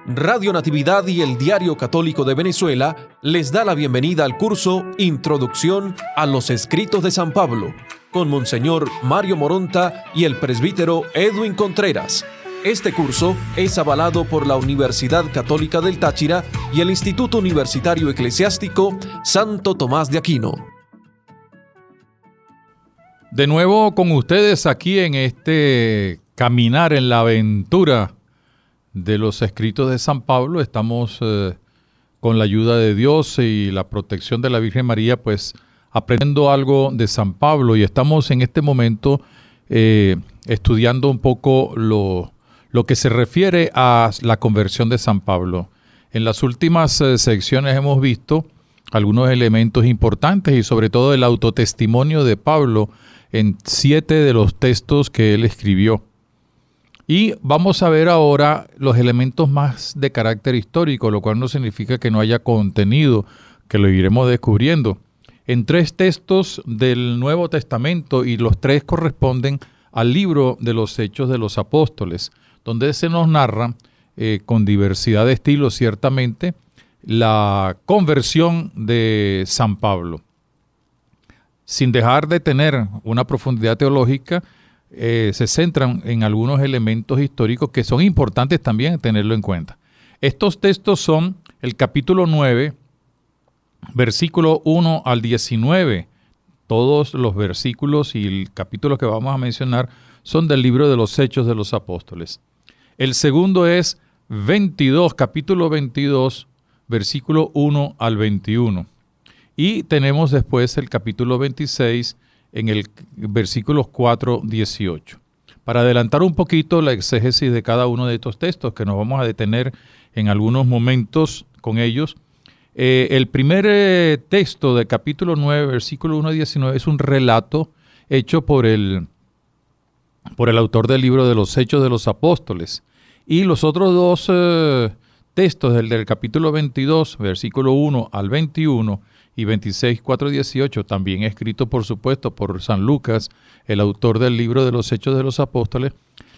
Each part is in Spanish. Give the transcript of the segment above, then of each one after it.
Radio Natividad y el Diario Católico de Venezuela les da la bienvenida al curso Introducción a los Escritos de San Pablo, con Monseñor Mario Moronta y el presbítero Edwin Contreras. Este curso es avalado por la Universidad Católica del Táchira y el Instituto Universitario Eclesiástico Santo Tomás de Aquino. De nuevo con ustedes aquí en este caminar en la aventura de los escritos de San Pablo. Estamos con la ayuda de Dios y la protección de la Virgen María, pues aprendiendo algo de San Pablo, y estamos en este momento estudiando un poco lo que se refiere a la conversión de San Pablo. En las últimas secciones hemos visto algunos elementos importantes y sobre todo el autotestimonio de Pablo en 7 de los textos que él escribió. Y vamos a ver ahora los elementos más de carácter histórico, lo cual no significa que no haya contenido, que lo iremos descubriendo. En 3 textos del Nuevo Testamento, y los 3 corresponden al libro de los Hechos de los Apóstoles, donde se nos narra, con diversidad de estilos ciertamente, la conversión de San Pablo. Sin dejar de tener una profundidad teológica, se centran en algunos elementos históricos que son importantes también tenerlo en cuenta. Estos textos son el capítulo 9, versículo 1 al 19. Todos los versículos y el capítulo que vamos a mencionar son del libro de los Hechos de los Apóstoles. El segundo es capítulo 22, versículo 1 al 21. Y tenemos después el capítulo 26, en el versículos 4-18. Para adelantar un poquito la exégesis de cada uno de estos textos, que nos vamos a detener en algunos momentos con ellos, el primer texto del capítulo 9, versículo 1-19, es un relato hecho por el autor del libro de los Hechos de los Apóstoles. Y los otros 2 textos, el del capítulo 22, versículo 1 al 21, y 26, 4, 18, también escrito por supuesto por San Lucas, el autor del libro de los Hechos de los Apóstoles.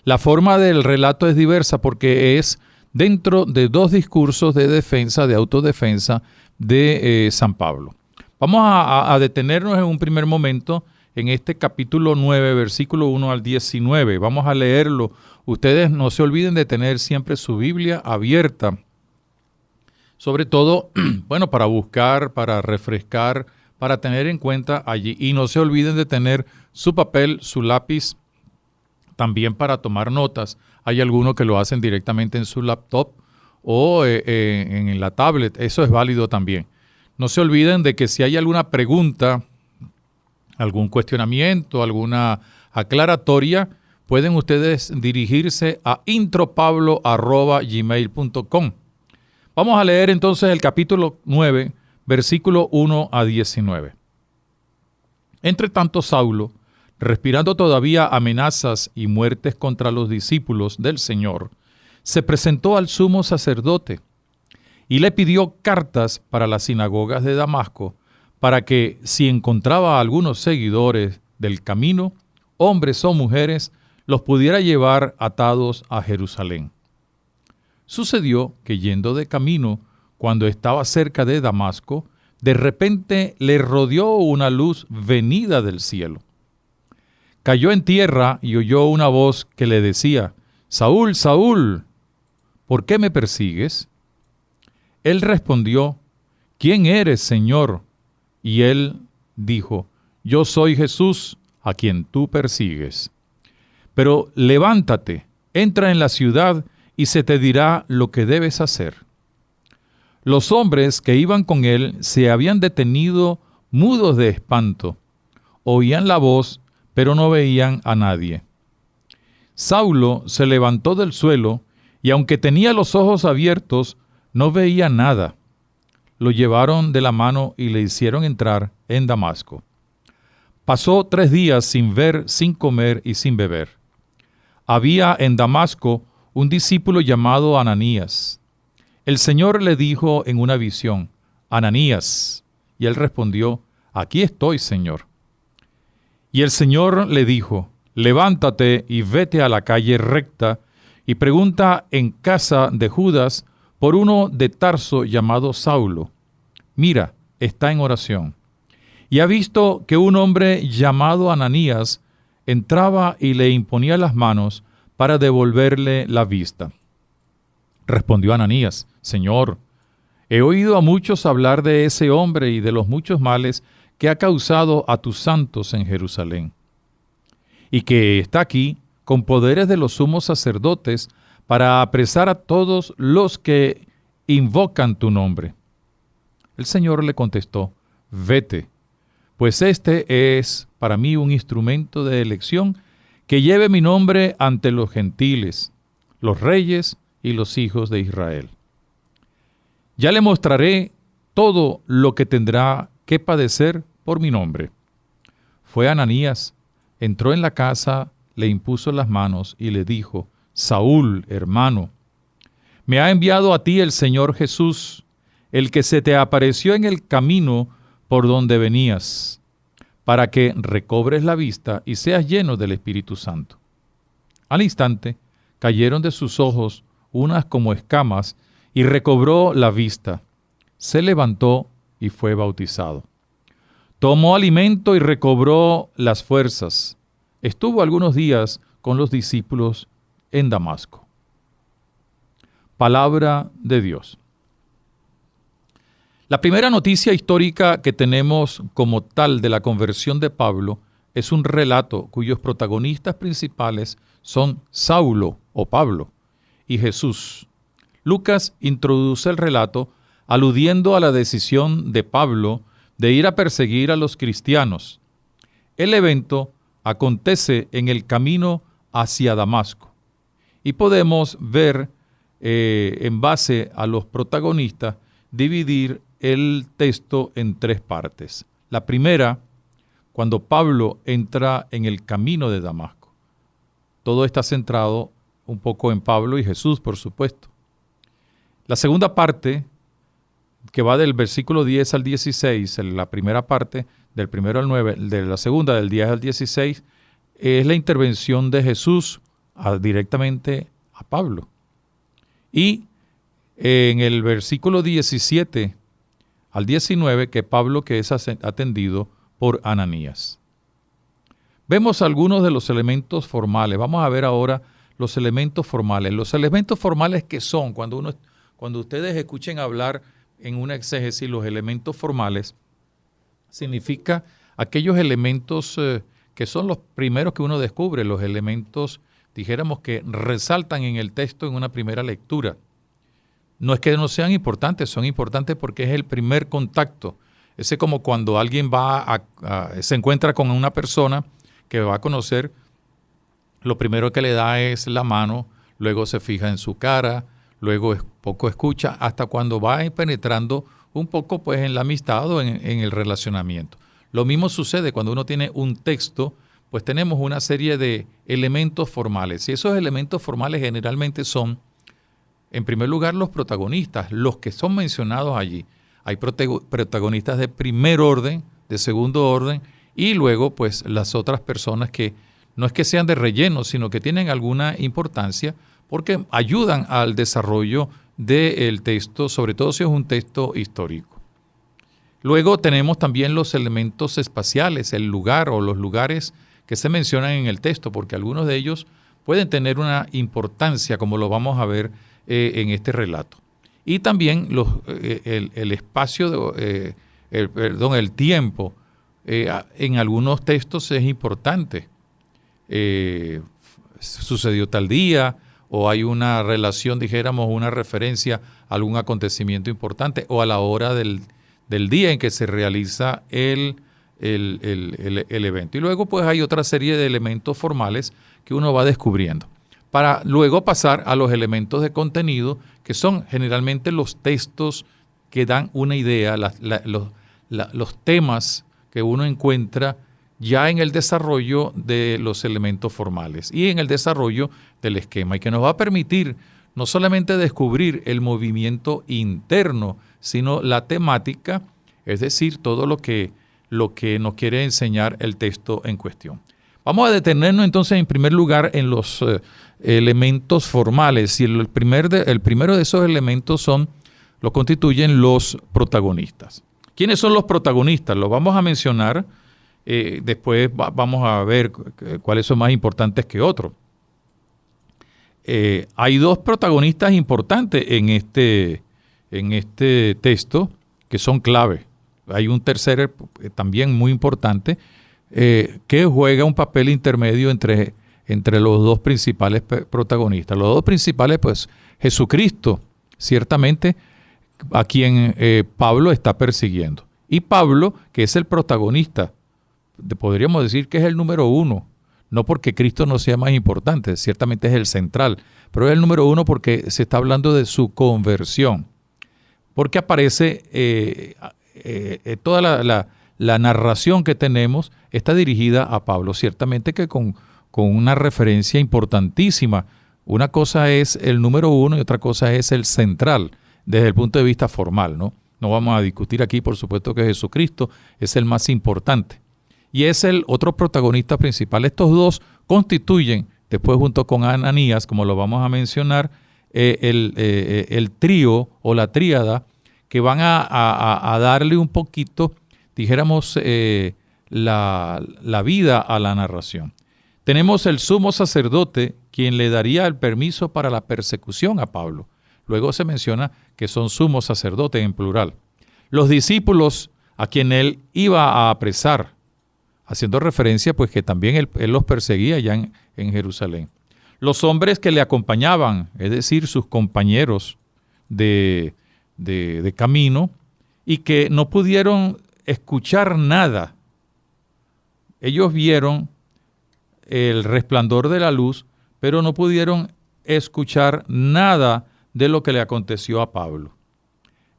La forma del relato es diversa porque es dentro de 2 discursos de defensa, de autodefensa de San Pablo. Vamos a detenernos en un primer momento en este capítulo 9, versículo 1 al 19. Vamos a leerlo. Ustedes no se olviden de tener siempre su Biblia abierta, sobre todo, bueno, para buscar, para refrescar, para tener en cuenta allí. Y no se olviden de tener su papel, su lápiz, también para tomar notas. Hay algunos que lo hacen directamente en su laptop o en la tablet. Eso es válido también. No se olviden de que si hay alguna pregunta, algún cuestionamiento, alguna aclaratoria, pueden ustedes dirigirse a intropablo@gmail.com. Vamos a leer entonces el capítulo 9, versículo 1 a 19. Entre tanto, Saulo, respirando todavía amenazas y muertes contra los discípulos del Señor, se presentó al sumo sacerdote y le pidió cartas para las sinagogas de Damasco, para que, si encontraba a algunos seguidores del camino, hombres o mujeres, los pudiera llevar atados a Jerusalén. Sucedió que yendo de camino, cuando estaba cerca de Damasco, de repente le rodeó una luz venida del cielo. Cayó en tierra y oyó una voz que le decía: «Saúl, Saúl, ¿por qué me persigues?» Él respondió: «¿Quién eres, Señor?» Y él dijo: «Yo soy Jesús, a quien tú persigues. Pero levántate, entra en la ciudad y se te dirá lo que debes hacer». Los hombres que iban con él se habían detenido mudos de espanto. Oían la voz, pero no veían a nadie. Saulo se levantó del suelo y aunque tenía los ojos abiertos, no veía nada. Lo llevaron de la mano y le hicieron entrar en Damasco. Pasó 3 días sin ver, sin comer y sin beber. Había en Damasco un discípulo llamado Ananías. El Señor le dijo en una visión: «Ananías». Y él respondió: «Aquí estoy, Señor». Y el Señor le dijo: «Levántate y vete a la calle recta y pregunta en casa de Judas por uno de Tarso llamado Saulo. Mira, está en oración. Y ha visto que un hombre llamado Ananías entraba y le imponía las manos para devolverle la vista. Respondió Ananías: Señor, he oído a muchos hablar de ese hombre y de los muchos males que ha causado a tus santos en Jerusalén, y que está aquí con poderes de los sumos sacerdotes para apresar a todos los que invocan tu nombre. El Señor le contestó: Vete, pues este es para mí un instrumento de elección que lleve mi nombre ante los gentiles, los reyes y los hijos de Israel. Ya le mostraré todo lo que tendrá que padecer por mi nombre. Fue Ananías, entró en la casa, le impuso las manos y le dijo: Saúl, hermano, me ha enviado a ti el Señor Jesús, el que se te apareció en el camino por donde venías, para que recobres la vista y seas lleno del Espíritu Santo. Al instante cayeron de sus ojos unas como escamas y recobró la vista. Se levantó y fue bautizado. Tomó alimento y recobró las fuerzas. Estuvo algunos días con los discípulos en Damasco. Palabra de Dios. La primera noticia histórica que tenemos como tal de la conversión de Pablo es un relato cuyos protagonistas principales son Saulo o Pablo y Jesús. Lucas introduce el relato aludiendo a la decisión de Pablo de ir a perseguir a los cristianos. El evento acontece en el camino hacia Damasco y podemos ver, en base a los protagonistas, dividir el texto en tres partes. La primera, cuando Pablo entra en el camino de Damasco. Todo está centrado un poco en Pablo y Jesús, por supuesto. La segunda parte, que va del versículo 10 al 16, la primera parte, del 1 al 9, de la segunda, del 10 al 16, es la intervención de Jesús directamente a Pablo. Y en el versículo 17 al 19, que Pablo que es atendido por Ananías. Vemos algunos de los elementos formales. Vamos a ver ahora los elementos formales. Los elementos formales que son, cuando ustedes escuchen hablar en una exégesis, los elementos formales, significa aquellos elementos que son los primeros que uno descubre, los elementos, dijéramos, que resaltan en el texto en una primera lectura. No es que no sean importantes, son importantes porque es el primer contacto. Ese es como cuando alguien se encuentra con una persona que va a conocer, lo primero que le da es la mano, luego se fija en su cara, luego poco escucha, hasta cuando va penetrando un poco pues en la amistad o en el relacionamiento. Lo mismo sucede cuando uno tiene un texto, pues tenemos una serie de elementos formales. Y esos elementos formales generalmente son, en primer lugar, los protagonistas, los que son mencionados allí. Hay protagonistas de primer orden, de segundo orden, y luego pues las otras personas que no es que sean de relleno, sino que tienen alguna importancia porque ayudan al desarrollo del texto, sobre todo si es un texto histórico. Luego tenemos también los elementos espaciales, el lugar o los lugares que se mencionan en el texto, porque algunos de ellos pueden tener una importancia, como lo vamos a ver en este relato. Y también el espacio, el tiempo, en algunos textos es importante. Sucedió tal día, o hay una relación, dijéramos, una referencia a algún acontecimiento importante, o a la hora del día en que se realiza el evento. Y luego pues hay otra serie de elementos formales que uno va descubriendo, para luego pasar a los elementos de contenido, que son generalmente los textos que dan una idea, los temas que uno encuentra ya en el desarrollo de los elementos formales y en el desarrollo del esquema, y que nos va a permitir no solamente descubrir el movimiento interno, sino la temática, es decir, todo lo que nos quiere enseñar el texto en cuestión. Vamos a detenernos entonces en primer lugar en los elementos formales. Y el primero de esos elementos lo constituyen los protagonistas. ¿Quiénes son los protagonistas? Los vamos a mencionar, después vamos a ver cuáles son más importantes que otros. Hay dos protagonistas importantes en este texto que son clave. Hay un tercero también muy importante que juega un papel intermedio entre los dos principales protagonistas. Los dos principales, pues, Jesucristo, ciertamente, a quien Pablo está persiguiendo. Y Pablo, que es el protagonista, podríamos decir que es el número uno, no porque Cristo no sea más importante, ciertamente es el central, pero es el número uno porque se está hablando de su conversión. Porque aparece toda la narración que tenemos está dirigida a Pablo, ciertamente que con una referencia importantísima. Una cosa es el número uno y otra cosa es el central, desde el punto de vista formal, ¿no? No vamos a discutir aquí, por supuesto, que Jesucristo es el más importante. Y es el otro protagonista principal. Estos dos constituyen, después junto con Ananías, como lo vamos a mencionar, el trío o la tríada que van a darle un poquito, dijéramos, la vida a la narración. Tenemos el sumo sacerdote, quien le daría el permiso para la persecución a Pablo. Luego se menciona que son sumos sacerdotes en plural. Los discípulos a quien él iba a apresar, haciendo referencia pues que también él los perseguía allá en Jerusalén. Los hombres que le acompañaban, es decir, sus compañeros de camino, y que no pudieron escuchar nada. Ellos vieron el resplandor de la luz, pero no pudieron escuchar nada de lo que le aconteció a Pablo.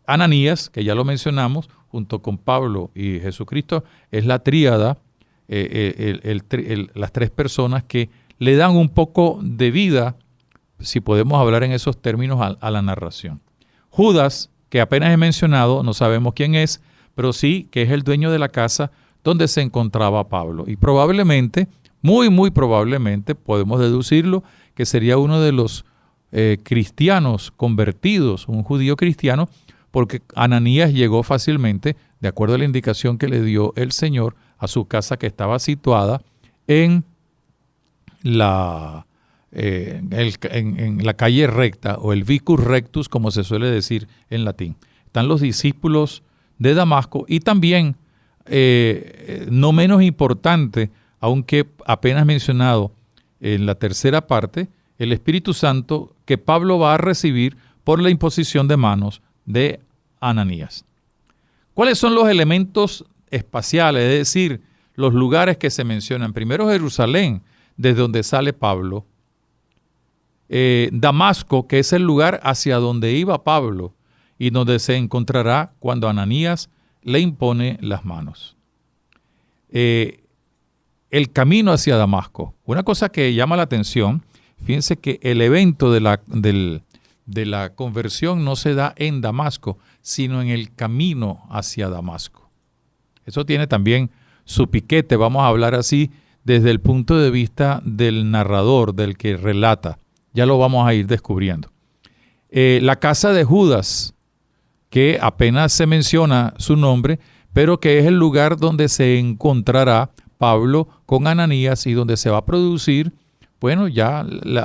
Ananías, que ya lo mencionamos, junto con Pablo y Jesucristo, es la tríada, las tres personas que le dan un poco de vida, si podemos hablar en esos términos, a la narración. Judas, que apenas he mencionado, no sabemos quién es, pero sí que es el dueño de la casa donde se encontraba Pablo. Y probablemente, muy probablemente, podemos deducirlo, que sería uno de los cristianos convertidos, un judío cristiano, porque Ananías llegó fácilmente, de acuerdo a la indicación que le dio el Señor, a su casa que estaba situada en la calle recta, o el vicus rectus, como se suele decir en latín. Están los discípulos de Damasco y también, no menos importante, aunque apenas mencionado en la tercera parte, el Espíritu Santo que Pablo va a recibir por la imposición de manos de Ananías. ¿Cuáles son los elementos espaciales, es decir, los lugares que se mencionan? Primero Jerusalén, desde donde sale Pablo. Damasco, que es el lugar hacia donde iba Pablo y donde se encontrará cuando Ananías le impone las manos. El camino hacia Damasco. Una cosa que llama la atención, fíjense que el evento de la conversión no se da en Damasco, sino en el camino hacia Damasco. Eso tiene también su piquete, vamos a hablar así, desde el punto de vista del narrador, del que relata. Ya lo vamos a ir descubriendo. La casa de Judas, que apenas se menciona su nombre, pero que es el lugar donde se encontrará Pablo con Ananías y donde se va a producir, bueno, ya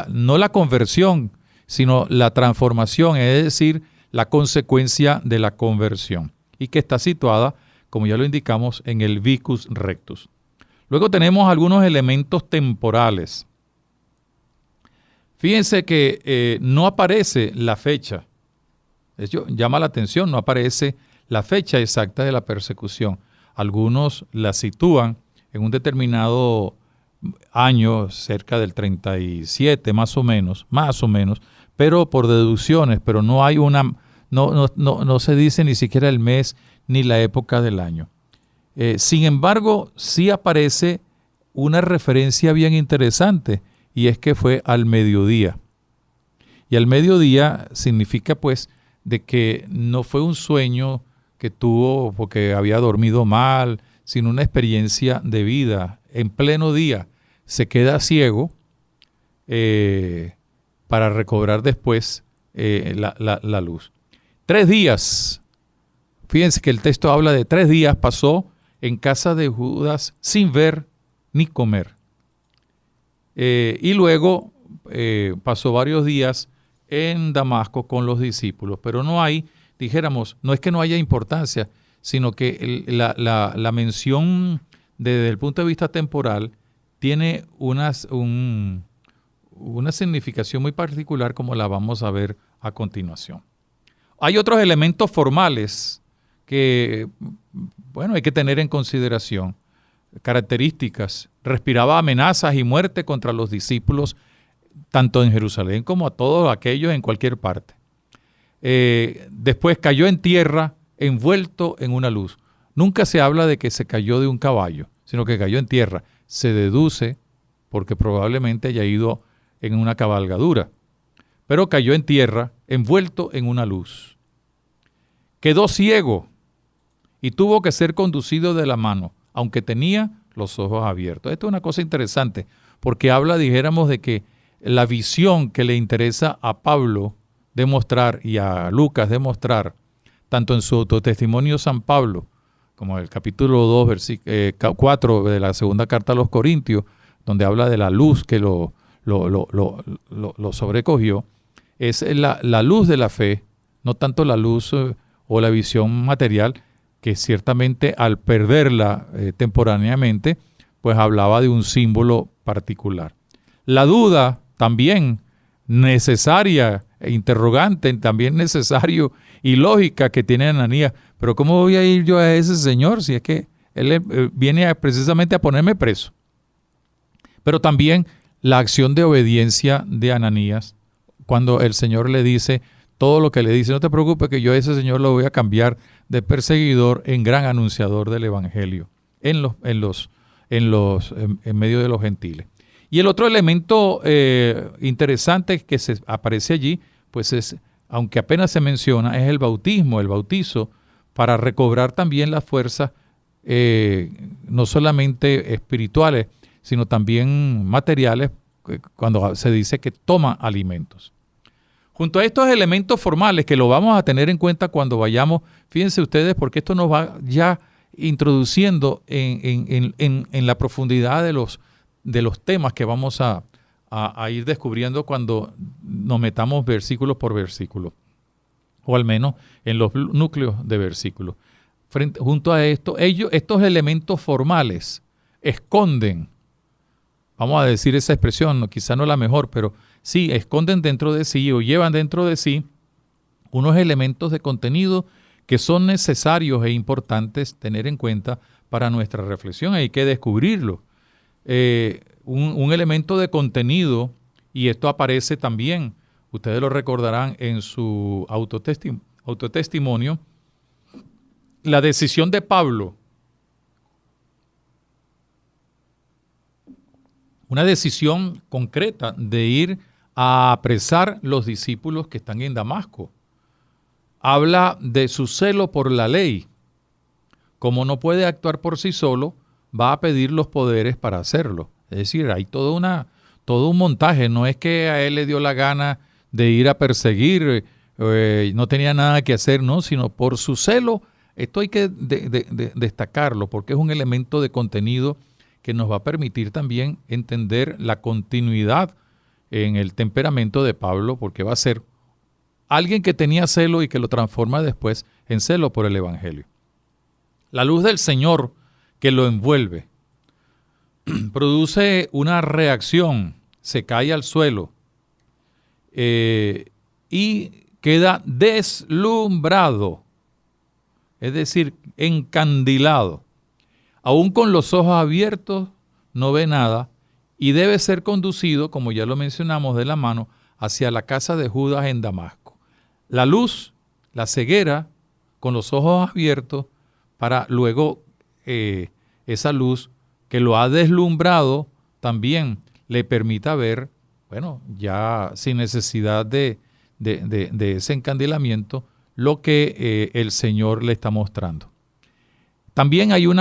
no la conversión, sino la transformación, es decir, la consecuencia de la conversión, y que está situada, como ya lo indicamos, en el vicus rectus. Luego tenemos algunos elementos temporales. Fíjense que no aparece la fecha. Eso llama la atención, no aparece la fecha exacta de la persecución. Algunos la sitúan en un determinado año, cerca del 37 más o menos, pero por deducciones, pero no hay no se dice ni siquiera el mes ni la época del año. Sin embargo, sí aparece una referencia bien interesante, y es que fue al mediodía. Y al mediodía significa pues de que no fue un sueño que tuvo porque había dormido mal, sino una experiencia de vida en pleno día, se queda ciego para recobrar después la luz. 3 días, fíjense que el texto habla de 3 días pasó en casa de Judas sin ver ni comer. Y luego pasó varios días en Damasco con los discípulos, pero no hay, dijéramos, no es que no haya importancia, sino que la mención desde el punto de vista temporal tiene una significación muy particular, como la vamos a ver a continuación. Hay otros elementos formales que, bueno, hay que tener en consideración. Características: respiraba amenazas y muerte contra los discípulos, tanto en Jerusalén como a todos aquellos en cualquier parte. Después cayó en tierra envuelto en una luz. Nunca se habla de que se cayó de un caballo, sino que cayó en tierra. Se deduce porque probablemente haya ido en una cabalgadura, pero cayó en tierra envuelto en una luz. Quedó ciego y tuvo que ser conducido de la mano, aunque tenía los ojos abiertos. Esto es una cosa interesante, porque habla, dijéramos, de que la visión que le interesa a Pablo demostrar y a Lucas demostrar, tanto en su autotestimonio San Pablo, como en el capítulo 2, versículo 4 de la segunda carta a los Corintios, donde habla de la luz que lo sobrecogió, es la luz de la fe, no tanto la luz o la visión material, que ciertamente al perderla temporáneamente, pues hablaba de un símbolo particular. La duda también necesaria, interrogante, también necesario y lógica que tiene Ananías. Pero ¿cómo voy a ir yo a ese señor si es que él viene precisamente a ponerme preso? Pero también la acción de obediencia de Ananías, cuando el Señor le dice todo lo que le dice: no te preocupes que yo a ese señor lo voy a cambiar de perseguidor en gran anunciador del evangelio en medio de los gentiles. Y el otro elemento interesante que aparece allí, pues es, aunque apenas se menciona, es el bautismo, el bautizo, para recobrar también las fuerzas, no solamente espirituales, sino también materiales, cuando se dice que toma alimentos. Junto a estos elementos formales, que lo vamos a tener en cuenta cuando vayamos, fíjense ustedes, porque esto nos va ya introduciendo en la profundidad de los temas que vamos a ir descubriendo cuando nos metamos versículo por versículo, o al menos en los núcleos de versículos. Junto a esto, estos elementos formales esconden, vamos a decir esa expresión, quizá no la mejor, pero sí, esconden dentro de sí o llevan dentro de sí unos elementos de contenido que son necesarios e importantes tener en cuenta para nuestra reflexión. Hay que descubrirlo. Un elemento de contenido, y esto aparece también, ustedes lo recordarán en su autotestimonio, la decisión de Pablo, una decisión concreta de ir a apresar los discípulos que están en Damasco. Habla de su celo por la ley. Como no puede actuar por sí solo, va a pedir los poderes para hacerlo. Es decir, hay todo un montaje. No es que a él le dio la gana de ir a perseguir, no tenía nada que hacer, no, sino por su celo. Esto hay que destacarlo, porque es un elemento de contenido que nos va a permitir también entender la continuidad en el temperamento de Pablo, porque va a ser alguien que tenía celo y que lo transforma después en celo por el evangelio. La luz del Señor que lo envuelve produce una reacción, se cae al suelo y queda deslumbrado, es decir, encandilado. Aún con los ojos abiertos no ve nada y debe ser conducido, como ya lo mencionamos, de la mano hacia la casa de Judas en Damasco. La luz, la ceguera, con los ojos abiertos, para luego esa luz que lo ha deslumbrado también le permita ver, bueno, ya sin necesidad de ese encandilamiento, lo que el Señor le está mostrando. También hay un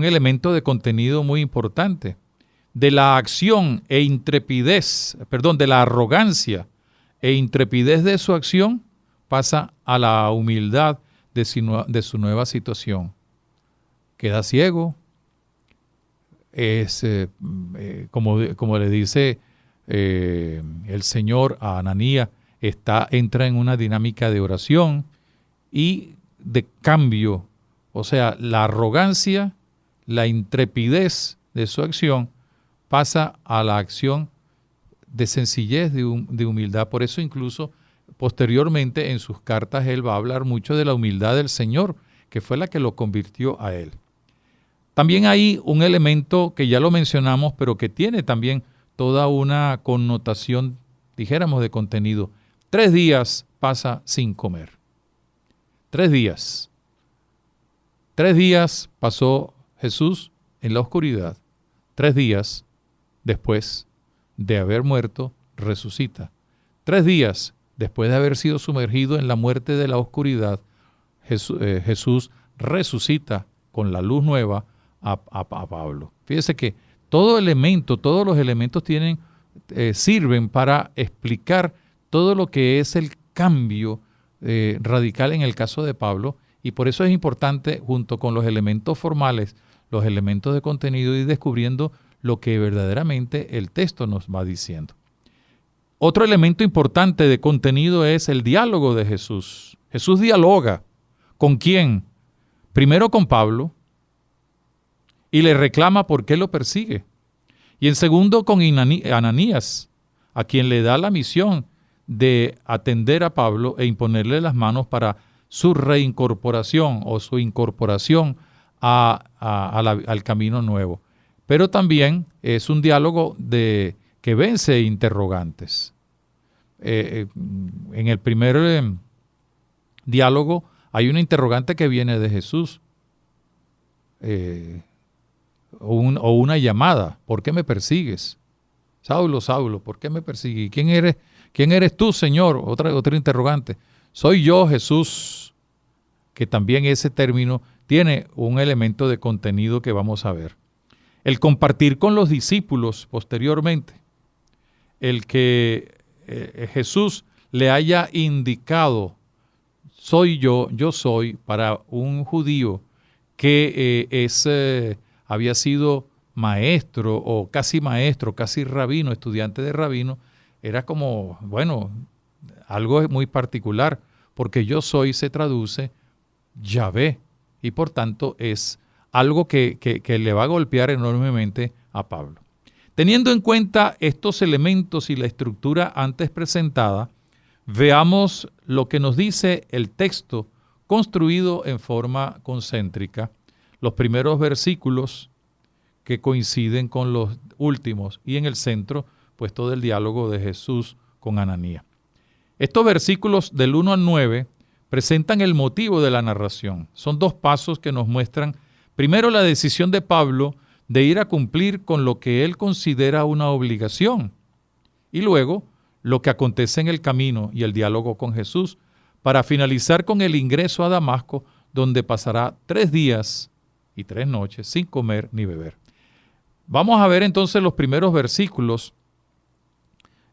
elemento de contenido muy importante. de la acción e intrepidez, perdón, de la arrogancia e intrepidez de su acción, pasa a la humildad de su nueva situación. Queda ciego, como le dice el Señor a Ananías, entra en una dinámica de oración y de cambio. O sea, la arrogancia, la intrepidez de su acción pasa a la acción de sencillez, de humildad. Por eso incluso posteriormente en sus cartas él va a hablar mucho de la humildad del Señor, que fue la que lo convirtió a él. También hay un elemento que ya lo mencionamos, pero que tiene también toda una connotación, dijéramos, de contenido. 3 días pasa sin comer. 3 días. 3 días pasó Jesús en la oscuridad. 3 días después de haber muerto, resucita. 3 días después de haber sido sumergido en la muerte de la oscuridad, Jesús resucita con la luz nueva a Pablo. Fíjese que todos los elementos sirven para explicar todo lo que es el cambio radical en el caso de Pablo, y por eso es importante, junto con los elementos formales, los elementos de contenido, ir descubriendo lo que verdaderamente el texto nos va diciendo. Otro elemento importante de contenido es el diálogo de Jesús. Jesús dialoga. ¿Con quién? Primero con Pablo, y le reclama por qué lo persigue. Y en segundo con Ananías, a quien le da la misión de atender a Pablo e imponerle las manos para su reincorporación o su incorporación al camino nuevo. Pero también es un diálogo que vence interrogantes. En el primer diálogo hay una interrogante que viene de Jesús, o una llamada. ¿Por qué me persigues? Saulo, Saulo, ¿por qué me persigues? ¿Quién eres tú, Señor? Otra interrogante. Soy yo, Jesús, que también ese término tiene un elemento de contenido que vamos a ver. El compartir con los discípulos posteriormente, el que Jesús le haya indicado, soy yo soy, para un judío que había sido maestro o casi rabino, estudiante de rabino, era como, bueno, algo muy particular, porque yo soy se traduce Yahvé, y por tanto es algo que le va a golpear enormemente a Pablo. Teniendo en cuenta estos elementos y la estructura antes presentada, veamos lo que nos dice el texto construido en forma concéntrica, los primeros versículos que coinciden con los últimos, y en el centro, pues todo el diálogo de Jesús con Ananías. Estos versículos del 1 al 9 presentan el motivo de la narración. Son 2 pasos que nos muestran, primero, la decisión de Pablo de ir a cumplir con lo que él considera una obligación, y luego lo que acontece en el camino y el diálogo con Jesús, para finalizar con el ingreso a Damasco, donde pasará 3 días y 3 noches sin comer ni beber. Vamos a ver entonces los primeros versículos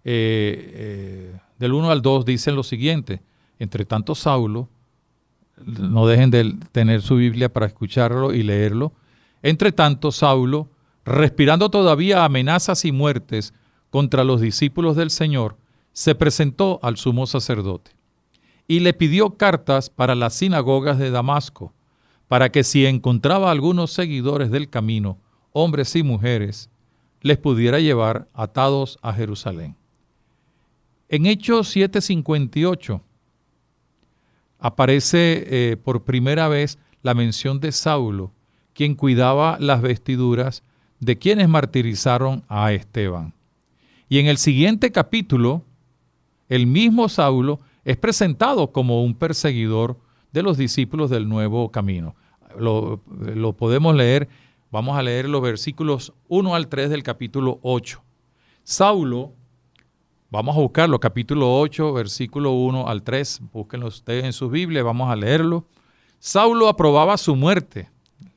del 1 al 2. Dicen lo siguiente: entre tanto Saulo, no dejen de tener su Biblia para escucharlo y leerlo, entre tanto Saulo, respirando todavía amenazas y muertes contra los discípulos del Señor, se presentó al sumo sacerdote y le pidió cartas para las sinagogas de Damasco, para que si encontraba algunos seguidores del camino, hombres y mujeres, les pudiera llevar atados a Jerusalén. En Hechos 7:58 aparece por primera vez la mención de Saulo, quien cuidaba las vestiduras de quienes martirizaron a Esteban. Y en el siguiente capítulo, el mismo Saulo es presentado como un perseguidor de los discípulos del nuevo camino. Lo podemos leer, vamos a leer los versículos 1 al 3 del capítulo 8. Saulo, vamos a buscarlo, capítulo 8, versículo 1 al 3, búsquenlo ustedes en su Biblia, vamos a leerlo. Saulo aprobaba su muerte.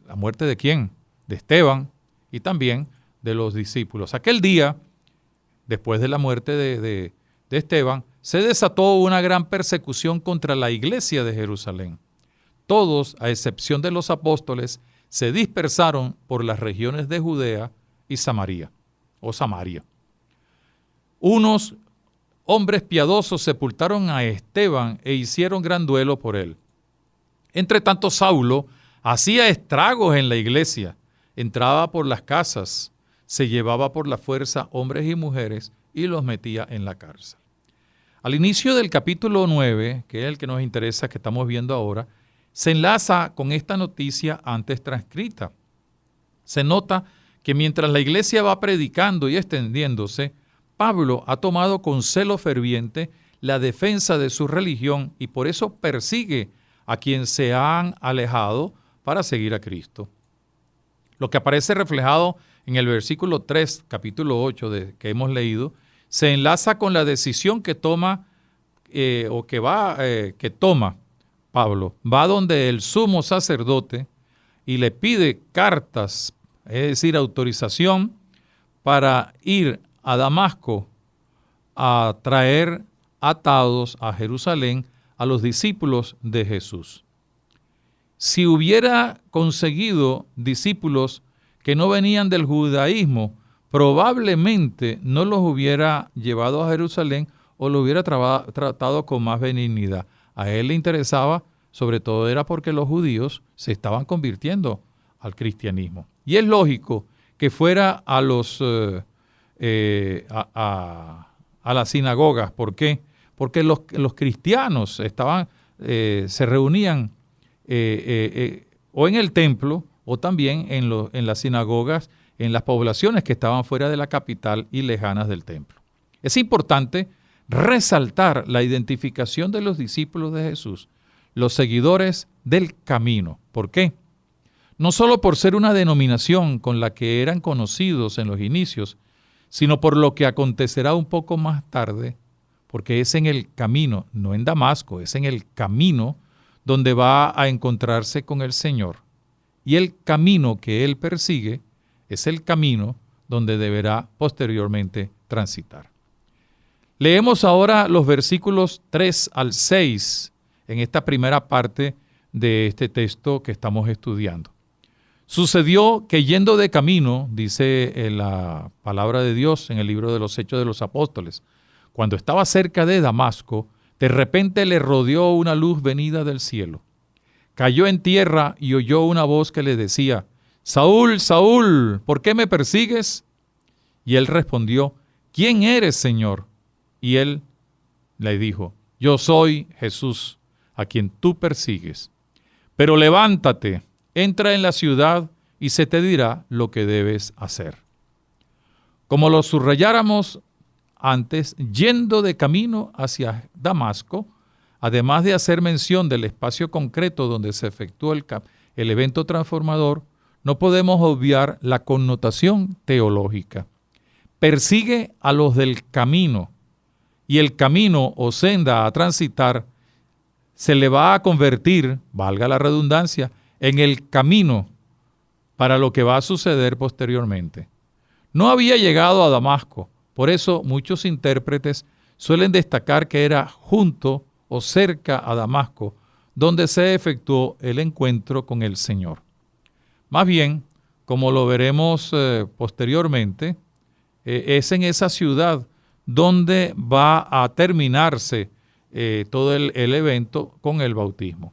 ¿La muerte de quién? De Esteban, y también de los discípulos. Aquel día, después de la muerte de Esteban, se desató una gran persecución contra la iglesia de Jerusalén. Todos, a excepción de los apóstoles, se dispersaron por las regiones de Judea y Samaria. Unos hombres piadosos sepultaron a Esteban e hicieron gran duelo por él. Entre tanto, Saulo hacía estragos en la iglesia, entraba por las casas, se llevaba por la fuerza hombres y mujeres y los metía en la cárcel. Al inicio del capítulo 9, que es el que nos interesa, que estamos viendo ahora, se enlaza con esta noticia antes transcrita. Se nota que mientras la iglesia va predicando y extendiéndose, Pablo ha tomado con celo ferviente la defensa de su religión y por eso persigue a quienes se han alejado para seguir a Cristo. Lo que aparece reflejado en el versículo 3, capítulo 8 que hemos leído, se enlaza con la decisión que toma Pablo. Va donde el sumo sacerdote y le pide cartas, es decir, autorización para ir a Damasco a traer atados a Jerusalén a los discípulos de Jesús. Si hubiera conseguido discípulos que no venían del judaísmo, probablemente no los hubiera llevado a Jerusalén o los hubiera tratado con más benignidad. A él le interesaba, sobre todo era porque los judíos se estaban convirtiendo al cristianismo. Y es lógico que fuera a las sinagogas. ¿Por qué? Porque los cristianos se reunían o en el templo o también en las sinagogas, en las poblaciones que estaban fuera de la capital y lejanas del templo. Es importante resaltar la identificación de los discípulos de Jesús, los seguidores del camino. ¿Por qué? No solo por ser una denominación con la que eran conocidos en los inicios, sino por lo que acontecerá un poco más tarde, porque es en el camino, no en Damasco, es en el camino donde va a encontrarse con el Señor. Y el camino que él persigue es el camino donde deberá posteriormente transitar. Leemos ahora los versículos 3 al 6 en esta primera parte de este texto que estamos estudiando. Sucedió que yendo de camino, dice la palabra de Dios en el libro de los Hechos de los Apóstoles, cuando estaba cerca de Damasco, de repente le rodeó una luz venida del cielo. Cayó en tierra y oyó una voz que le decía: Saúl, Saúl, ¿por qué me persigues? Y él respondió: ¿Quién eres, Señor? Y él le dijo: Yo soy Jesús, a quien tú persigues. Pero levántate, entra en la ciudad y se te dirá lo que debes hacer. Como lo subrayáramos antes, yendo de camino hacia Damasco, además de hacer mención del espacio concreto donde se efectuó el evento transformador, no podemos obviar la connotación teológica. Persigue a los del camino, y el camino o senda a transitar se le va a convertir, valga la redundancia, en el camino para lo que va a suceder posteriormente. No había llegado a Damasco, por eso muchos intérpretes suelen destacar que era junto o cerca a Damasco, donde se efectuó el encuentro con el Señor. Más bien, como lo veremos posteriormente, es en esa ciudad donde va a terminarse todo el evento con el bautismo.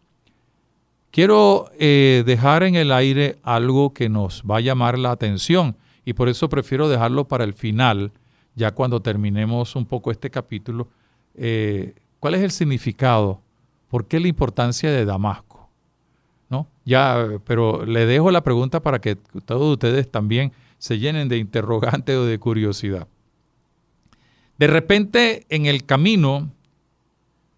Quiero dejar en el aire algo que nos va a llamar la atención y por eso prefiero dejarlo para el final, ya cuando terminemos un poco este capítulo. ¿Cuál es el significado? ¿Por qué la importancia de Damasco? ¿No? Pero le dejo la pregunta para que todos ustedes también se llenen de interrogante o de curiosidad. De repente, en el camino,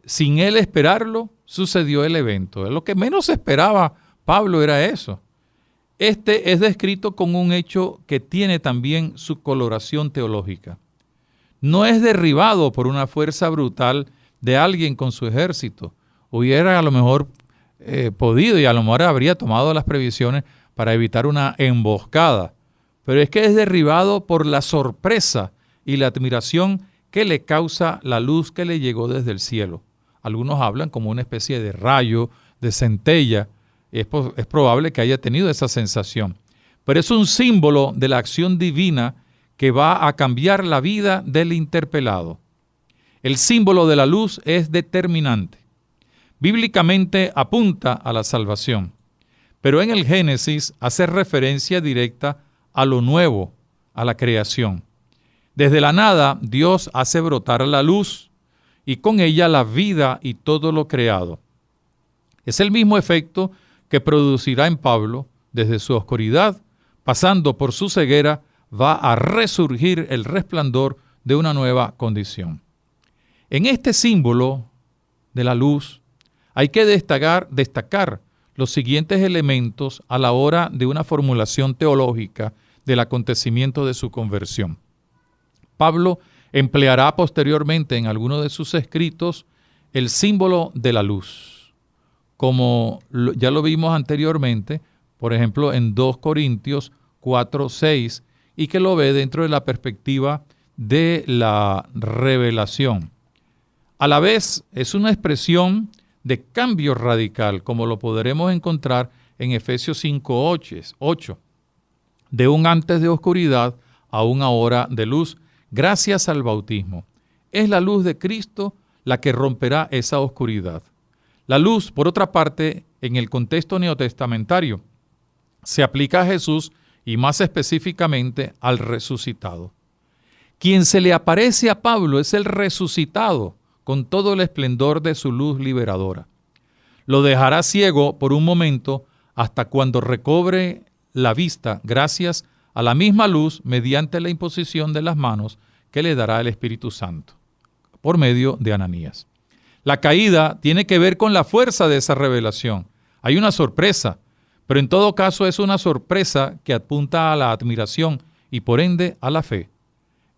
sin él esperarlo, sucedió el evento. Lo que menos esperaba Pablo era eso. Este es descrito con un hecho que tiene también su coloración teológica. No es derribado por una fuerza brutal de alguien con su ejército. Hubiera a lo mejor podido y a lo mejor habría tomado las previsiones para evitar una emboscada. pero es que es derribado por la sorpresa y la admiración que le causa la luz que le llegó desde el cielo. Algunos hablan como una especie de rayo, de centella. Es probable que haya tenido esa sensación. Pero es un símbolo de la acción divina que va a cambiar la vida del interpelado. El símbolo de la luz es determinante. Bíblicamente apunta a la salvación, pero en el Génesis hace referencia directa a lo nuevo, a la creación. Desde la nada, Dios hace brotar la luz y con ella la vida y todo lo creado. Es el mismo efecto que producirá en Pablo, desde su oscuridad, pasando por su ceguera, va a resurgir el resplandor de una nueva condición. En este símbolo de la luz hay que destacar los siguientes elementos a la hora de una formulación teológica del acontecimiento de su conversión. Pablo empleará posteriormente en algunos de sus escritos el símbolo de la luz, como ya lo vimos anteriormente, por ejemplo en 2 Corintios 4:6, y que lo ve dentro de la perspectiva de la revelación. A la vez es una expresión de cambio radical, como lo podremos encontrar en Efesios 5:8, de un antes de oscuridad a un ahora de luz, gracias al bautismo. Es la luz de Cristo la que romperá esa oscuridad. La luz, por otra parte, en el contexto neotestamentario, se aplica a Jesús y más específicamente al resucitado. Quien se le aparece a Pablo es el resucitado, con todo el esplendor de su luz liberadora. Lo dejará ciego por un momento hasta cuando recobre la vista gracias a la misma luz mediante la imposición de las manos que le dará el Espíritu Santo por medio de Ananías. La caída tiene que ver con la fuerza de esa revelación. Hay una sorpresa, pero en todo caso es una sorpresa que apunta a la admiración y por ende a la fe.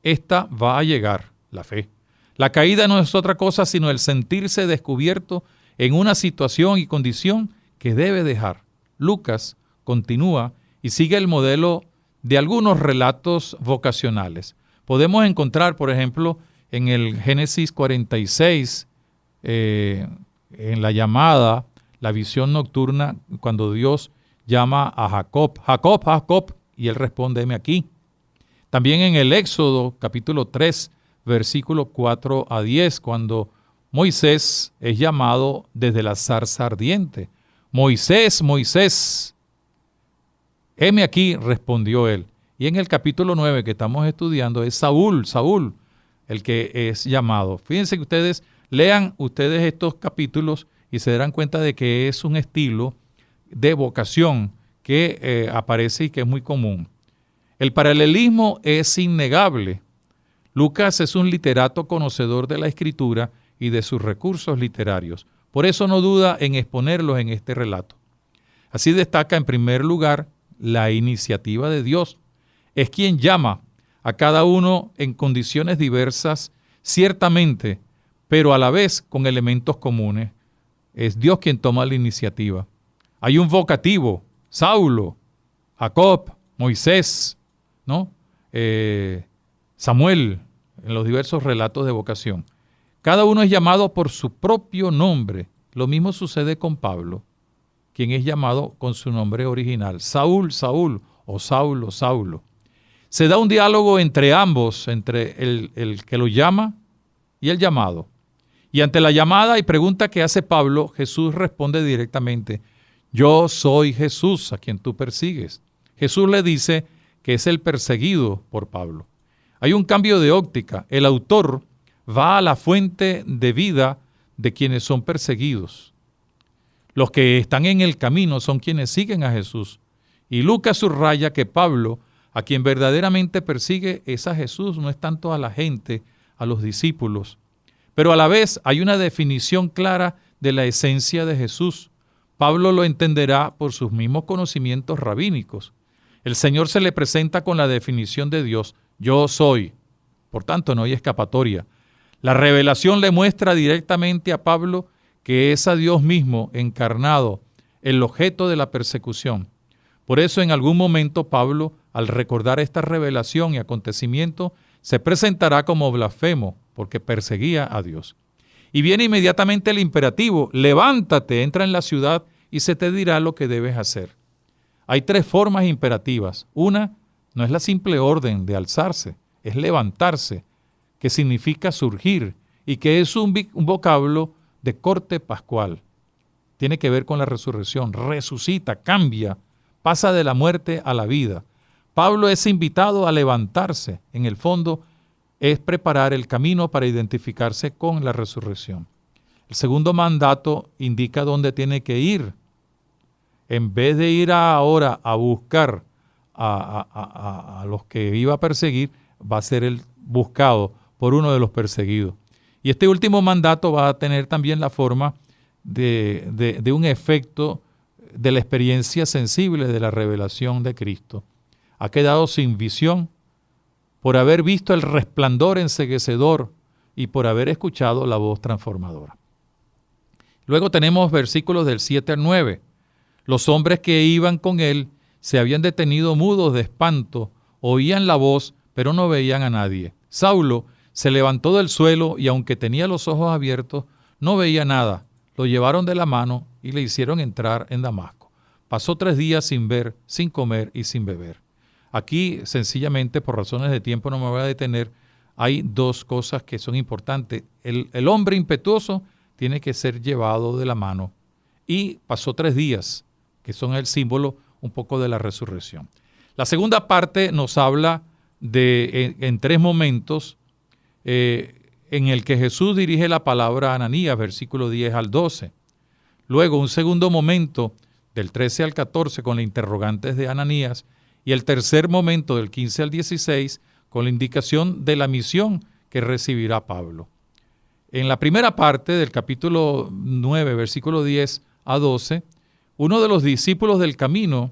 Esta va a llegar, la fe. La caída no es otra cosa sino el sentirse descubierto en una situación y condición que debe dejar. Lucas continúa y sigue el modelo de algunos relatos vocacionales. Podemos encontrar, por ejemplo, en el Génesis 46, en la llamada, la visión nocturna, cuando Dios llama a Jacob, Jacob, Jacob, y él responde, heme aquí. También en el Éxodo, capítulo 3, versículo 4 a 10, cuando Moisés es llamado desde la zarza ardiente. Moisés, Moisés, heme aquí, respondió él. Y en el capítulo 9 que estamos estudiando es Saúl, Saúl, el que es llamado. Fíjense que ustedes lean estos capítulos y se darán cuenta de que es un estilo de vocación que aparece y que es muy común. El paralelismo es innegable. Lucas es un literato conocedor de la escritura y de sus recursos literarios. Por eso no duda en exponerlos en este relato. Así destaca en primer lugar la iniciativa de Dios. Es quien llama a cada uno en condiciones diversas, ciertamente, pero a la vez con elementos comunes. Es Dios quien toma la iniciativa. Hay un vocativo, Saulo, Jacob, Moisés, ¿no? Samuel, en los diversos relatos de vocación. Cada uno es llamado por su propio nombre. Lo mismo sucede con Pablo, quien es llamado con su nombre original, Saúl, Saúl, o Saulo, Saulo. Se da un diálogo entre ambos, entre el que lo llama y el llamado. Y ante la llamada y pregunta que hace Pablo, Jesús responde directamente, yo soy Jesús a quien tú persigues. Jesús le dice que es el perseguido por Pablo. Hay un cambio de óptica. El autor va a la fuente de vida de quienes son perseguidos. Los que están en el camino son quienes siguen a Jesús. Y Lucas subraya que Pablo, a quien verdaderamente persigue, es a Jesús, no es tanto a la gente, a los discípulos. Pero a la vez hay una definición clara de la esencia de Jesús. Pablo lo entenderá por sus mismos conocimientos rabínicos. El Señor se le presenta con la definición de Dios, yo soy. Por tanto, no hay escapatoria. La revelación le muestra directamente a Pablo que es a Dios mismo encarnado, el objeto de la persecución. Por eso en algún momento Pablo, al recordar esta revelación y acontecimiento, se presentará como blasfemo porque perseguía a Dios. Y viene inmediatamente el imperativo: levántate, entra en la ciudad y se te dirá lo que debes hacer. Hay tres formas imperativas. Una no es la simple orden de alzarse, es levantarse, que significa surgir y que es un vocablo de corte pascual. Tiene que ver con la resurrección, resucita, cambia, pasa de la muerte a la vida. Pablo es invitado a levantarse, en el fondo es preparar el camino para identificarse con la resurrección. El segundo mandato indica dónde tiene que ir. En vez de ir ahora a buscar a los que iba a perseguir, va a ser el buscado por uno de los perseguidos. Y este último mandato va a tener también la forma de un efecto de la experiencia sensible de la revelación de Cristo. Ha quedado sin visión por haber visto el resplandor enceguecedor y por haber escuchado la voz transformadora. Luego tenemos versículos del 7 al 9. Los hombres que iban con él se habían detenido mudos de espanto, oían la voz, pero no veían a nadie. Saulo se levantó del suelo y aunque tenía los ojos abiertos, no veía nada. Lo llevaron de la mano y le hicieron entrar en Damasco. Pasó 3 días sin ver, sin comer y sin beber. Aquí, sencillamente, por razones de tiempo no me voy a detener, hay 2 cosas que son importantes. El hombre impetuoso tiene que ser llevado de la mano. Y pasó 3 días, que son el símbolo un poco de la resurrección. La segunda parte nos habla en 3 momentos en el que Jesús dirige la palabra a Ananías, versículo 10 al 12. Luego, un segundo momento, del 13 al 14, con las interrogantes de Ananías, y el tercer momento, del 15 al 16, con la indicación de la misión que recibirá Pablo. En la primera parte del capítulo 9, versículo 10 a 12, uno de los discípulos del camino,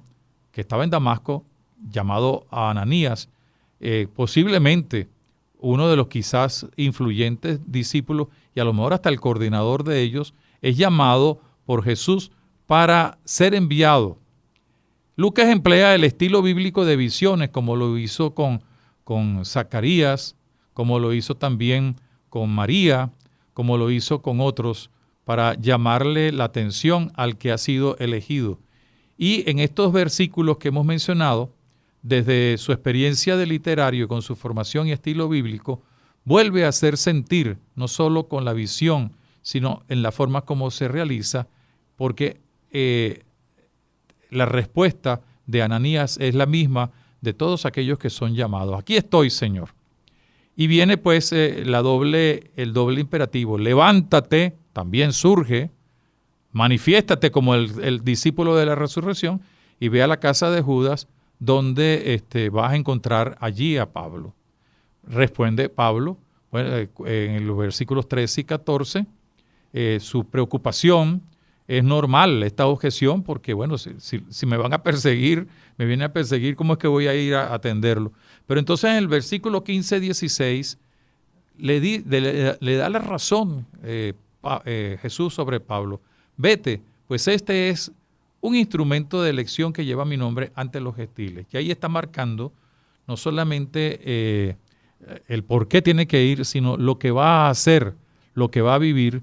que estaba en Damasco, llamado Ananías, posiblemente uno de los quizás influyentes discípulos, y a lo mejor hasta el coordinador de ellos, es llamado por Jesús para ser enviado. Lucas emplea el estilo bíblico de visiones, como lo hizo con Zacarías, como lo hizo también con María, como lo hizo con otros, para llamarle la atención al que ha sido elegido. Y en estos versículos que hemos mencionado, desde su experiencia de literario con su formación y estilo bíblico, vuelve a hacer sentir, no solo con la visión, sino en la forma como se realiza, porque la respuesta de Ananías es la misma de todos aquellos que son llamados. Aquí estoy, Señor. Y viene pues el doble imperativo. Levántate, también surge, manifiéstate como el discípulo de la resurrección y ve a la casa de Judas, donde vas a encontrar allí a Pablo. Responde Pablo, en los versículos 13 y 14, su preocupación es normal, esta objeción, porque bueno, si me van a perseguir, me vienen a perseguir, ¿cómo es que voy a ir a atenderlo? Pero entonces en el versículo 15-16 le da la razón Jesús sobre Pablo. Vete, pues este es un instrumento de elección que lleva mi nombre ante los gentiles. Y ahí está marcando no solamente el por qué tiene que ir, sino lo que va a hacer, lo que va a vivir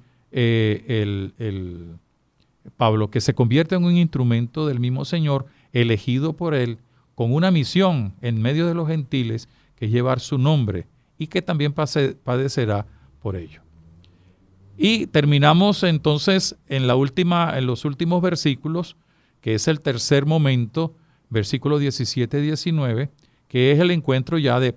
Pablo, que se convierte en un instrumento del mismo Señor, elegido por él, con una misión en medio de los gentiles, que es llevar su nombre y que también padecerá por ello. Y terminamos entonces en los últimos versículos, que es el tercer momento, versículos 17-19, que es el encuentro ya de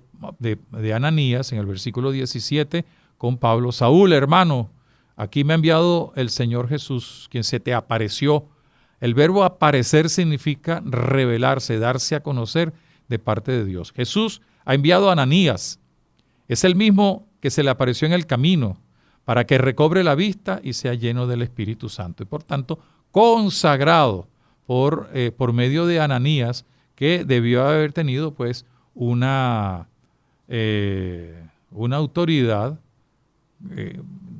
Ananías, en el versículo 17, con Pablo. Saúl, hermano, aquí me ha enviado el Señor Jesús, quien se te apareció. El verbo aparecer significa revelarse, darse a conocer de parte de Dios. Jesús ha enviado a Ananías. Es el mismo que se le apareció en el camino, para que recobre la vista y sea lleno del Espíritu Santo. Y por tanto, consagrado por medio de Ananías, que debió haber tenido pues una autoridad,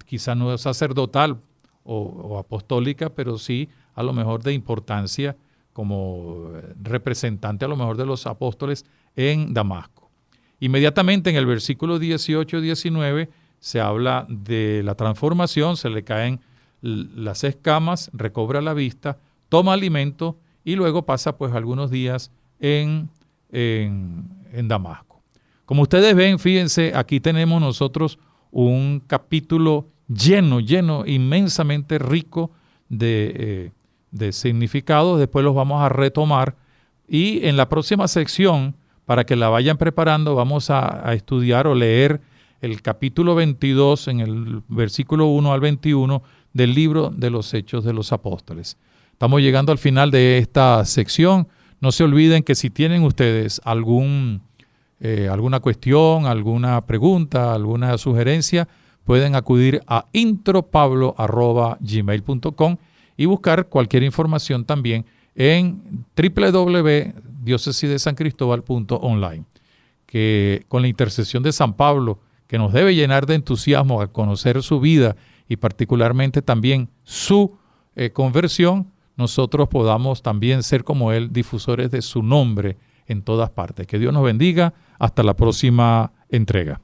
quizá no sacerdotal o apostólica, pero sí a lo mejor de importancia como representante a lo mejor de los apóstoles en Damasco. Inmediatamente en el versículo 18-19 se habla de la transformación, se le caen las escamas, recobra la vista, toma alimento y luego pasa pues algunos días en Damasco. Como ustedes ven, fíjense, aquí tenemos nosotros un capítulo lleno, inmensamente rico de significados. Después los vamos a retomar y en la próxima sección, para que la vayan preparando, vamos a estudiar o leer el capítulo 22 en el versículo 1 al 21 del libro de los Hechos de los Apóstoles. Estamos llegando al final de esta sección. No se olviden que si tienen ustedes alguna cuestión, alguna pregunta, alguna sugerencia, pueden acudir a intropablo@gmail.com y buscar cualquier información también en www.diocesidesancristobal.online, que con la intercesión de San Pablo, que nos debe llenar de entusiasmo a conocer su vida y particularmente también su conversión, nosotros podamos también ser como él, difusores de su nombre en todas partes. Que Dios nos bendiga. Hasta la próxima entrega.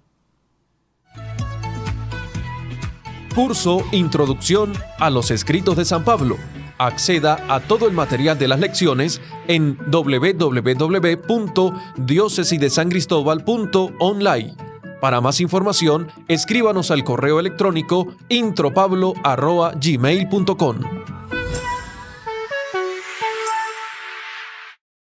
Curso Introducción a los Escritos de San Pablo. Acceda a todo el material de las lecciones en www.diocesidesancristobal.online. Para más información, escríbanos al correo electrónico intropablo@gmail.com.